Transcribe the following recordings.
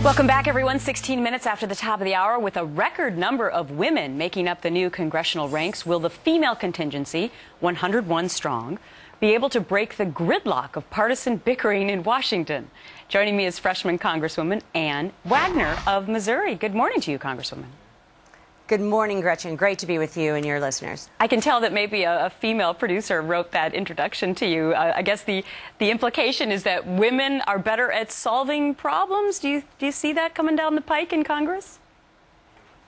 Welcome back, everyone. 16 minutes after the top of the hour, with a record number of women making up the new congressional ranks, will the female contingency, 101 strong, be able to break the gridlock of partisan bickering in Washington? Joining me is freshman Congresswoman Wagner of Missouri. Good morning to you, Congresswoman. Good morning, Gretchen. Great to be with you and your listeners. I can tell that maybe a female producer wrote that introduction to you. I guess the implication is that women are better at solving problems. Do you see that coming down the pike in Congress?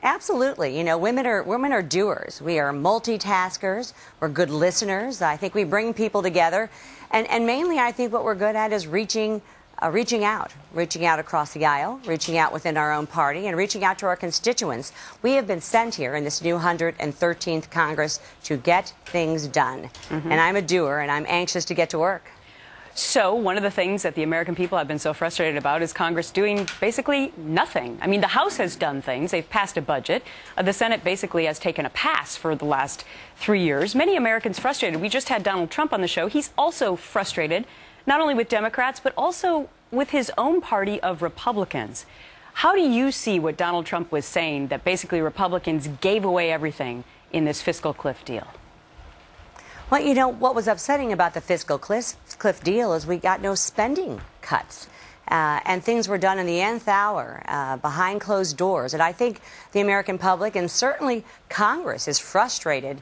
Absolutely. You know, women are doers. We are multitaskers. We're good listeners. I think we bring people together. And mainly, I think what we're good at is reaching out across the aisle, reaching out within our own party, and reaching out to our constituents. We have been sent here in this new 113th Congress to get things done. And I'm a doer, and I'm anxious to get to work. So one of the things that the American people have been so frustrated about is Congress doing basically nothing. I mean, the House has done things. They've passed a budget. The Senate basically has taken a pass for the last 3 years. Many Americans frustrated. We just had Donald Trump on the show. He's also frustrated, not only with Democrats, but also with his own party of Republicans. How do you see what Donald Trump was saying, that basically Republicans gave away everything in this fiscal cliff deal? Well, you know, what was upsetting about the fiscal cliff deal is we got no spending cuts. And things were done in the nth hour, behind closed doors. And I think the American public, and certainly Congress, is frustrated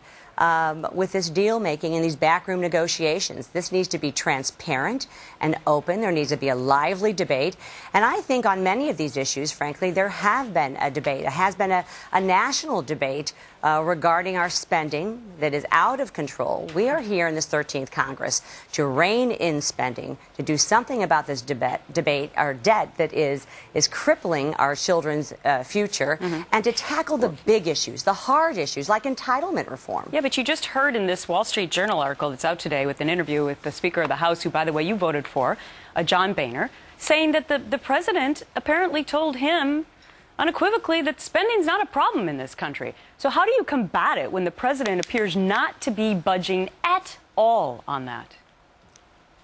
with this deal making and these backroom negotiations. This needs to be transparent and open. There needs to be a lively debate. And I think on many of these issues, frankly, there have been a debate. There has been a national debate regarding our spending that is out of control. We are here in this 13th Congress to rein in spending, to do something about this debate, our debt that is crippling our children's future, and to tackle the big issues, the hard issues, like entitlement reform. Yeah, but you just heard in this Wall Street Journal article that's out today with an interview with the Speaker of the House, who, by the way, you voted for, John Boehner, saying that the president apparently told him unequivocally that spending's not a problem in this country. So how do you combat it when the president appears not to be budging at all on that?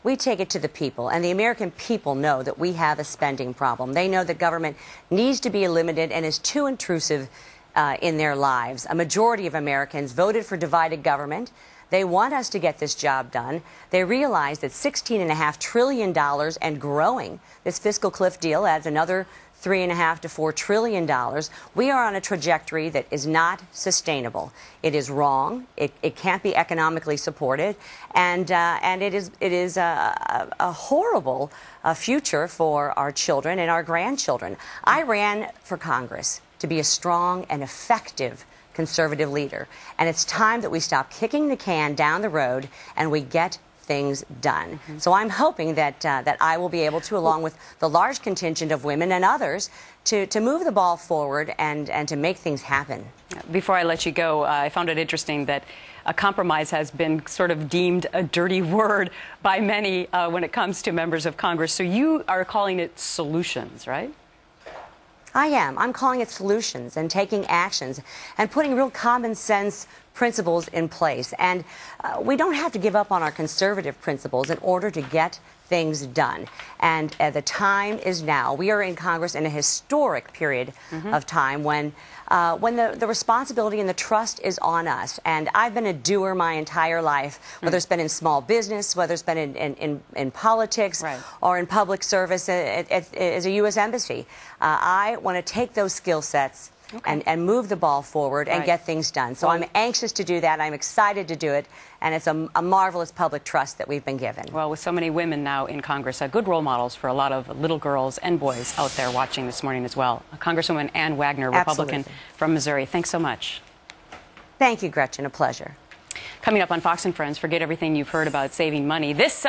We take it to the people, and the American people know that we have a spending problem. They know that government needs to be limited and is too intrusive in their lives. A majority of Americans voted for divided government. They want us to get this job done. They realize that $16.5 trillion and growing, this fiscal cliff deal adds another $3.5 to $4 trillion. We are on a trajectory that is not sustainable. It is wrong. It can't be economically supported, and it is a horrible future for our children and our grandchildren. I ran for Congress to be a strong and effective conservative leader, and it's time that we stop kicking the can down the road and we get things done. So I'm hoping that I will be able to, along with the large contingent of women and others, to move the ball forward and to make things happen. Before I let you go, I found it interesting that a compromise has been sort of deemed a dirty word by many when it comes to members of Congress. So you are calling it solutions, right? I am. I'm calling it solutions and taking actions and putting real common sense principles in place. And we don't have to give up on our conservative principles in order to get things done. And the time is now. We are in Congress in a historic period of time when the responsibility and the trust is on us. And I've been a doer my entire life, whether it's been in small business, whether it's been in politics, or in public service as a U.S. embassy. I want to take those skill sets and move the ball forward and get things done. So I'm anxious to do that. I'm excited to do it. And it's a marvelous public trust that we've been given. Well, with so many women now in Congress, good role models for a lot of little girls and boys out there watching this morning as well. Congresswoman Wagner, Republican from Missouri. Thanks so much. Thank you, Gretchen. A pleasure. Coming up on Fox and Friends, forget everything you've heard about saving money. This